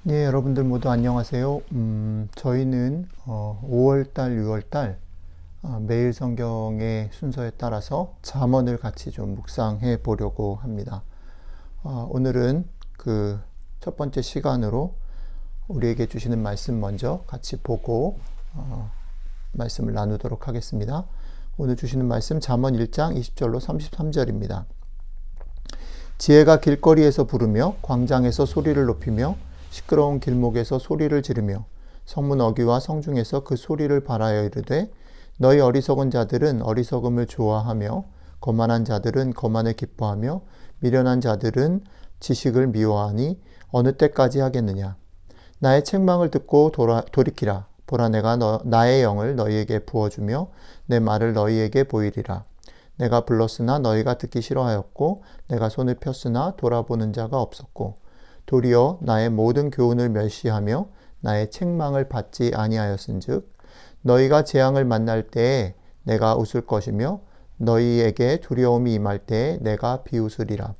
예, 여러분들 모두 안녕하세요. 저희는 5월달, 6월달 매일 성경의 순서에 따라서 잠언을 같이 좀 묵상해 보려고 합니다. 오늘은 그 첫 번째 시간으로 우리에게 주시는 말씀 먼저 같이 보고 말씀을 나누도록 하겠습니다. 오늘 주시는 말씀 잠언 1장 20절로 33절입니다. 지혜가 길거리에서 부르며 광장에서 소리를 높이며 시끄러운 길목에서 소리를 지르며 성문 어귀와 성중에서 그 소리를 발하여 이르되 너희 어리석은 자들은 어리석음을 좋아하며 거만한 자들은 거만을 기뻐하며 미련한 자들은 지식을 미워하니 어느 때까지 하겠느냐. 나의 책망을 듣고 돌이키라. 보라, 내가 나의 영을 너희에게 부어주며 내 말을 너희에게 보이리라. 내가 불렀으나 너희가 듣기 싫어하였고 내가 손을 폈으나 돌아보는 자가 없었고 도리어 나의 모든 교훈을 멸시하며 나의 책망을 받지 아니하였은즉 너희가 재앙을 만날 때에 내가 웃을 것이며 너희에게 두려움이 임할 때에 내가 비웃으리라.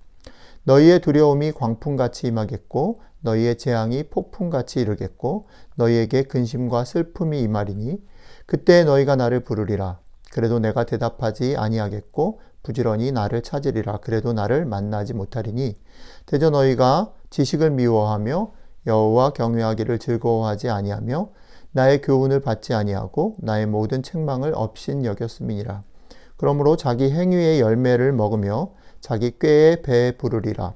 너희의 두려움이 광풍같이 임하겠고 너희의 재앙이 폭풍같이 이르겠고 너희에게 근심과 슬픔이 임하리니 그때 너희가 나를 부르리라. 그래도 내가 대답하지 아니하겠고 부지런히 나를 찾으리라. 그래도 나를 만나지 못하리니 대저 너희가 지식을 미워하며 여호와 경외하기를 즐거워하지 아니하며 나의 교훈을 받지 아니하고 나의 모든 책망을 업신 여겼음이니라. 그러므로 자기 행위의 열매를 먹으며 자기 꾀의 배에 부르리라.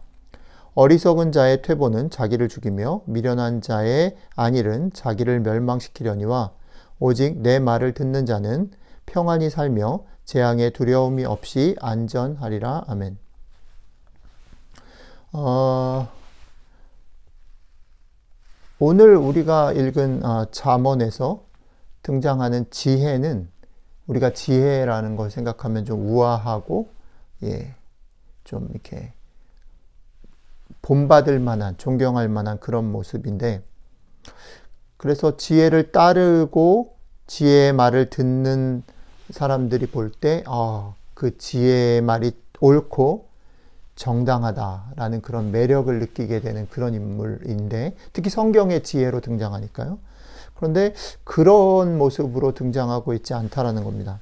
어리석은 자의 퇴보는 자기를 죽이며 미련한 자의 안일은 자기를 멸망시키려니와 오직 내 말을 듣는 자는 평안히 살며 재앙의 두려움이 없이 안전하리라. 아멘. 오늘 우리가 읽은 잠언에서 등장하는 지혜는 우리가 지혜라는 걸 생각하면 좀 우아하고 좀 이렇게 본받을 만한, 존경할 만한 그런 모습인데, 그래서 지혜를 따르고 지혜의 말을 듣는 사람들이 볼 때 그 지혜의 말이 옳고 정당하다라는 그런 매력을 느끼게 되는 그런 인물인데, 특히 성경의 지혜로 등장하니까요. 그런데 그런 모습으로 등장하고 있지 않다라는 겁니다.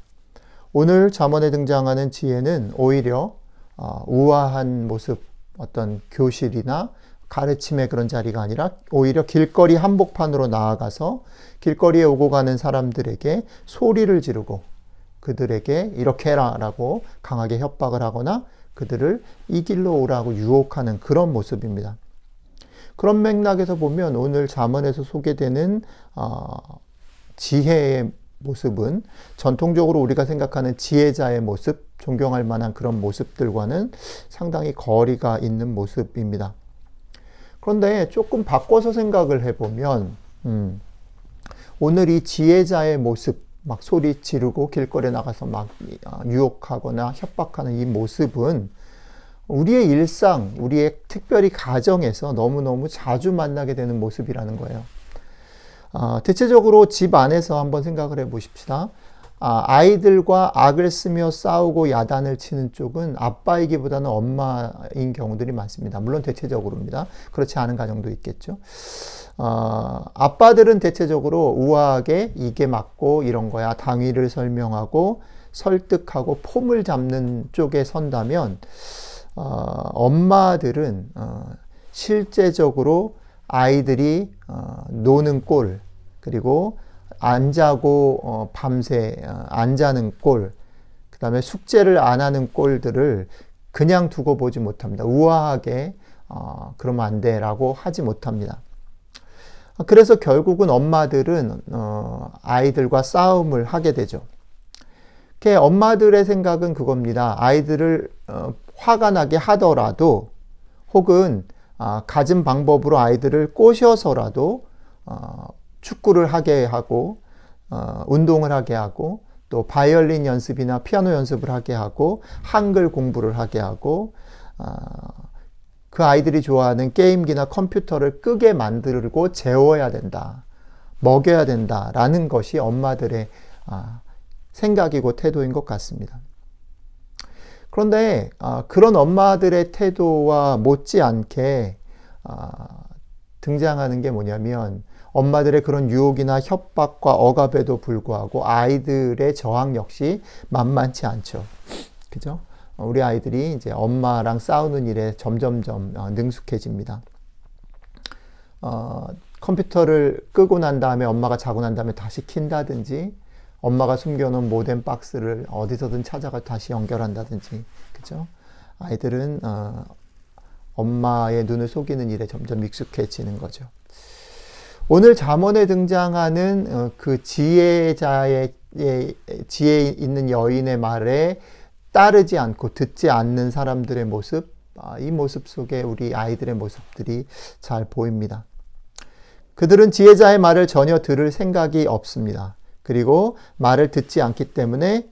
오늘 잠언에 등장하는 지혜는 오히려 우아한 모습, 어떤 교실이나 가르침의 그런 자리가 아니라 오히려 길거리 한복판으로 나아가서 길거리에 오고 가는 사람들에게 소리를 지르고 그들에게 이렇게 해라 라고 강하게 협박을 하거나 그들을 이 길로 오라고 유혹하는 그런 모습입니다. 그런 맥락에서 보면 오늘 잠언에서 소개되는 지혜의 모습은 전통적으로 우리가 생각하는 지혜자의 모습, 존경할 만한 그런 모습들과는 상당히 거리가 있는 모습입니다. 그런데 조금 바꿔서 생각을 해보면 오늘 이 지혜자의 모습, 막 소리 지르고 길거리에 나가서 막 유혹하거나 협박하는 이 모습은 우리의 일상, 우리의 특별히 가정에서 너무너무 자주 만나게 되는 모습이라는 거예요. 대체적으로 집 안에서 한번 생각을 해 보십시다. 아이들과 악을 쓰며 싸우고 야단을 치는 쪽은 아빠이기보다는 엄마인 경우들이 많습니다. 물론 대체적으로입니다. 그렇지 않은 가정도 있겠죠. 아빠들은 대체적으로 우아하게 이게 맞고 이런 거야 당위를 설명하고 설득하고 폼을 잡는 쪽에 선다면 엄마들은 실제적으로 아이들이 노는 꼴, 그리고 안 자고 밤새 안 자는 꼴, 그 다음에 숙제를 안 하는 꼴들을 그냥 두고 보지 못합니다. 우아하게 그러면 안 돼라고 하지 못합니다. 그래서 결국은 엄마들은 아이들과 싸움을 하게 되죠. 엄마들의 생각은 그겁니다. 아이들을 화가 나게 하더라도 혹은 갖은 방법으로 아이들을 꼬셔서라도 축구를 하게 하고 운동을 하게 하고 또 바이올린 연습이나 피아노 연습을 하게 하고 한글 공부를 하게 하고 그 아이들이 좋아하는 게임기나 컴퓨터를 끄게 만들고 재워야 된다, 먹여야 된다라는 것이 엄마들의 생각이고 태도인 것 같습니다. 그런데 그런 엄마들의 태도와 못지않게 등장하는 게 뭐냐면 엄마들의 그런 유혹이나 협박과 억압에도 불구하고 아이들의 저항 역시 만만치 않죠. 그죠? 우리 아이들이 이제 엄마랑 싸우는 일에 점점점 능숙해집니다. 컴퓨터를 끄고 난 다음에 엄마가 자고 난 다음에 다시 킨다든지 엄마가 숨겨놓은 모뎀 박스를 어디서든 찾아가 다시 연결한다든지 그죠? 아이들은 엄마의 눈을 속이는 일에 점점 익숙해지는 거죠. 오늘 잠언에 등장하는 그 지혜자의 지혜 있는 여인의 말에 따르지 않고 듣지 않는 사람들의 모습, 이 모습 속에 우리 아이들의 모습들이 잘 보입니다. 그들은 지혜자의 말을 전혀 들을 생각이 없습니다. 그리고 말을 듣지 않기 때문에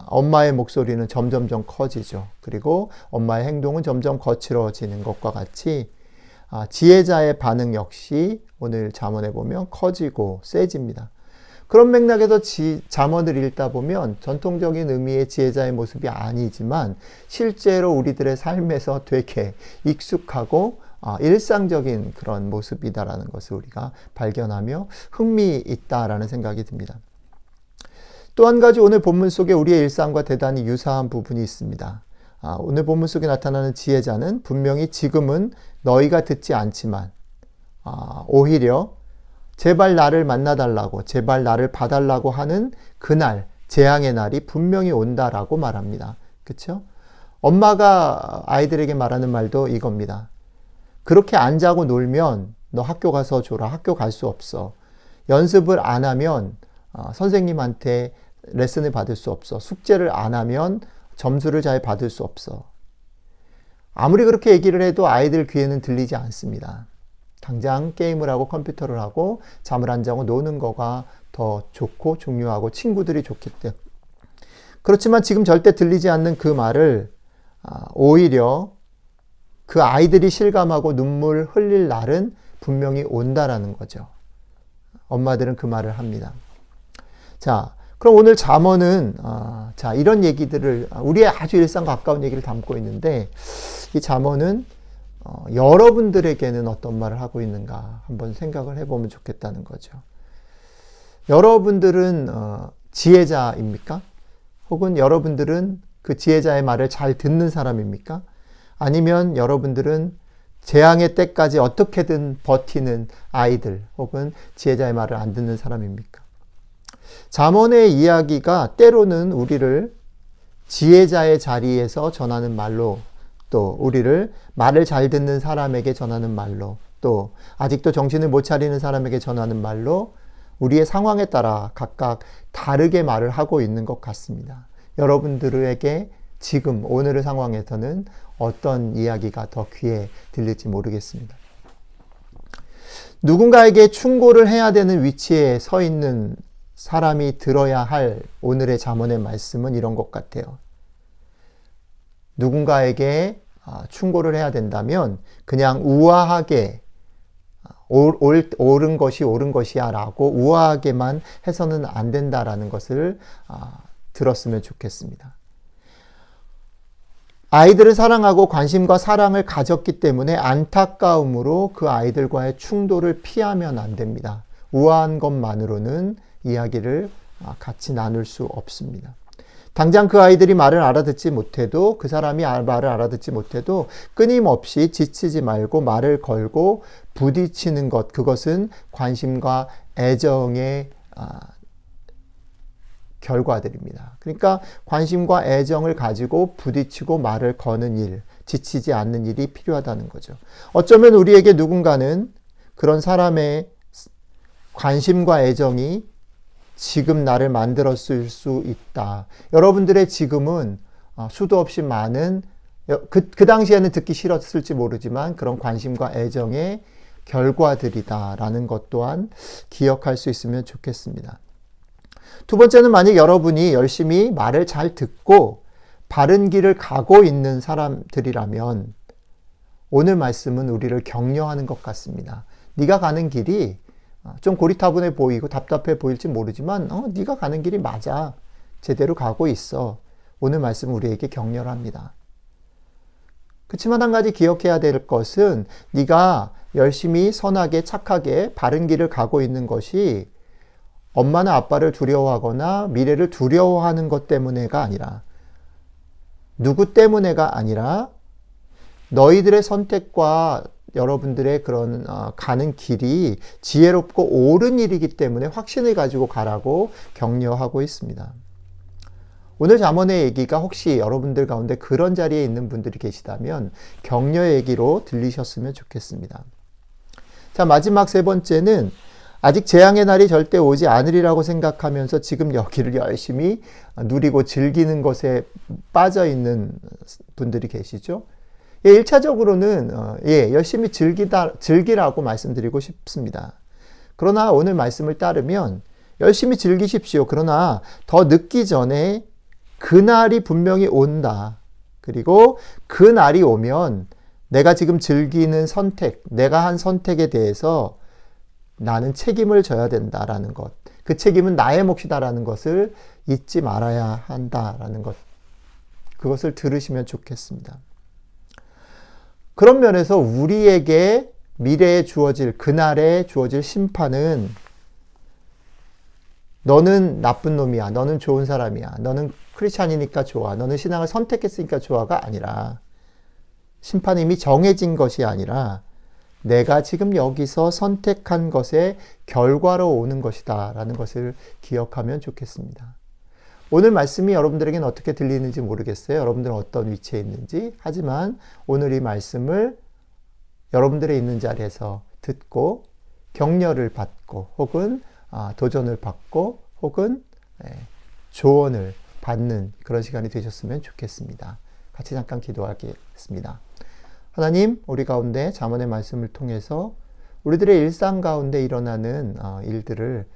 엄마의 목소리는 점점점 커지죠. 그리고 엄마의 행동은 점점 거칠어지는 것과 같이 지혜자의 반응 역시 오늘 잠언에 보면 커지고 세집니다. 그런 맥락에서 잠언을 읽다 보면 전통적인 의미의 지혜자의 모습이 아니지만 실제로 우리들의 삶에서 되게 익숙하고 일상적인 그런 모습이다라는 것을 우리가 발견하며 흥미있다라는 생각이 듭니다. 또 한 가지 오늘 본문 속에 우리의 일상과 대단히 유사한 부분이 있습니다. 오늘 본문 속에 나타나는 지혜자는 분명히 지금은 너희가 듣지 않지만 오히려 제발 나를 만나달라고 제발 나를 봐달라고 하는 그날 재앙의 날이 분명히 온다라고 말합니다. 그렇죠? 엄마가 아이들에게 말하는 말도 이겁니다. 그렇게 안 자고 놀면 너 학교 가서 줘라. 학교 갈 수 없어. 연습을 안 하면 선생님한테 레슨을 받을 수 없어. 숙제를 안 하면 점수를 잘 받을 수 없어. 아무리 그렇게 얘기를 해도 아이들 귀에는 들리지 않습니다. 당장 게임을 하고 컴퓨터를 하고 잠을 안 자고 노는 거가 더 좋고 중요하고 친구들이 좋기 때문에. 그렇지만 지금 절대 들리지 않는 그 말을 오히려 그 아이들이 실감하고 눈물 흘릴 날은 분명히 온다라는 거죠. 엄마들은 그 말을 합니다. 자, 그럼 오늘 잠언은 이런 얘기들을 우리의 아주 일상과 가까운 얘기를 담고 있는데 이 잠언은 여러분들에게는 어떤 말을 하고 있는가 한번 생각을 해보면 좋겠다는 거죠. 여러분들은 지혜자입니까? 혹은 여러분들은 그 지혜자의 말을 잘 듣는 사람입니까? 아니면 여러분들은 재앙의 때까지 어떻게든 버티는 아이들 혹은 지혜자의 말을 안 듣는 사람입니까? 잠언의 이야기가 때로는 우리를 지혜자의 자리에서 전하는 말로 또 우리를 말을 잘 듣는 사람에게 전하는 말로 또 아직도 정신을 못 차리는 사람에게 전하는 말로 우리의 상황에 따라 각각 다르게 말을 하고 있는 것 같습니다. 여러분들에게 지금 오늘의 상황에서는 어떤 이야기가 더 귀에 들릴지 모르겠습니다. 누군가에게 충고를 해야 되는 위치에 서 있는 사람이 들어야 할 오늘의 잠언의 말씀은 이런 것 같아요. 누군가에게 충고를 해야 된다면 그냥 우아하게 옳은 것이 옳은 것이야 라고 우아하게만 해서는 안 된다라는 것을 들었으면 좋겠습니다. 아이들을 사랑하고 관심과 사랑을 가졌기 때문에 안타까움으로 그 아이들과의 충돌을 피하면 안 됩니다. 우아한 것만으로는 이야기를 같이 나눌 수 없습니다. 당장 그 아이들이 말을 알아듣지 못해도 그 사람이 말을 알아듣지 못해도 끊임없이 지치지 말고 말을 걸고 부딪히는 것, 그것은 관심과 애정의 결과들입니다. 그러니까 관심과 애정을 가지고 부딪히고 말을 거는 일, 지치지 않는 일이 필요하다는 거죠. 어쩌면 우리에게 누군가는 그런 사람의 관심과 애정이 지금 나를 만들었을 수 있다. 여러분들의 지금은 수도 없이 많은 그 당시에는 듣기 싫었을지 모르지만 그런 관심과 애정의 결과들이다라는 것 또한 기억할 수 있으면 좋겠습니다. 두 번째는 만약 여러분이 열심히 말을 잘 듣고 바른 길을 가고 있는 사람들이라면 오늘 말씀은 우리를 격려하는 것 같습니다. 네가 가는 길이 좀 고리타분해 보이고 답답해 보일지 모르지만 네가 가는 길이 맞아. 제대로 가고 있어. 오늘 말씀은 우리에게 격려를 합니다. 그렇지만 한 가지 기억해야 될 것은 네가 열심히 선하게 착하게 바른 길을 가고 있는 것이 엄마나 아빠를 두려워하거나 미래를 두려워하는 것 때문에가 아니라, 누구 때문에가 아니라 너희들의 선택과 여러분들의 그런 가는 길이 지혜롭고 옳은 일이기 때문에 확신을 가지고 가라고 격려하고 있습니다. 오늘 잠언의 얘기가 혹시 여러분들 가운데 그런 자리에 있는 분들이 계시다면 격려의 얘기로 들리셨으면 좋겠습니다. 자, 마지막 세 번째는 아직 재앙의 날이 절대 오지 않으리라고 생각하면서 지금 여기를 열심히 누리고 즐기는 것에 빠져 있는 분들이 계시죠. 1차적으로는 열심히 즐기라고 말씀드리고 싶습니다. 그러나 오늘 말씀을 따르면 열심히 즐기십시오. 그러나 더 늦기 전에 그날이 분명히 온다. 그리고 그 날이 오면 내가 지금 즐기는 선택, 내가 한 선택에 대해서 나는 책임을 져야 된다라는 것. 그 책임은 나의 몫이다라는 것을 잊지 말아야 한다라는 것. 그것을 들으시면 좋겠습니다. 그런 면에서 우리에게 미래에 주어질, 그날에 주어질 심판은 너는 나쁜 놈이야. 너는 좋은 사람이야. 너는 크리스찬이니까 좋아. 너는 신앙을 선택했으니까 좋아가 아니라, 심판이 이미 정해진 것이 아니라 내가 지금 여기서 선택한 것의 결과로 오는 것이다 라는 것을 기억하면 좋겠습니다. 오늘 말씀이 여러분들에게는 어떻게 들리는지 모르겠어요. 여러분들은 어떤 위치에 있는지. 하지만 오늘 이 말씀을 여러분들의 있는 자리에서 듣고 격려를 받고 혹은 도전을 받고 혹은 조언을 받는 그런 시간이 되셨으면 좋겠습니다. 같이 잠깐 기도하겠습니다. 하나님, 우리 가운데 잠언의 말씀을 통해서 우리들의 일상 가운데 일어나는 일들을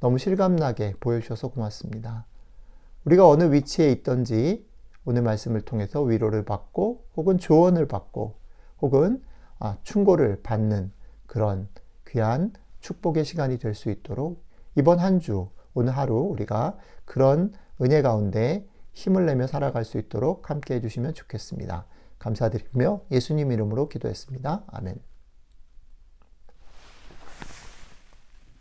너무 실감나게 보여주셔서 고맙습니다. 우리가 어느 위치에 있든지 오늘 말씀을 통해서 위로를 받고 혹은 조언을 받고 혹은 충고를 받는 그런 귀한 축복의 시간이 될 수 있도록 이번 한 주, 오늘 하루 우리가 그런 은혜 가운데 힘을 내며 살아갈 수 있도록 함께 해주시면 좋겠습니다. 감사드리며 예수님 이름으로 기도했습니다. 아멘.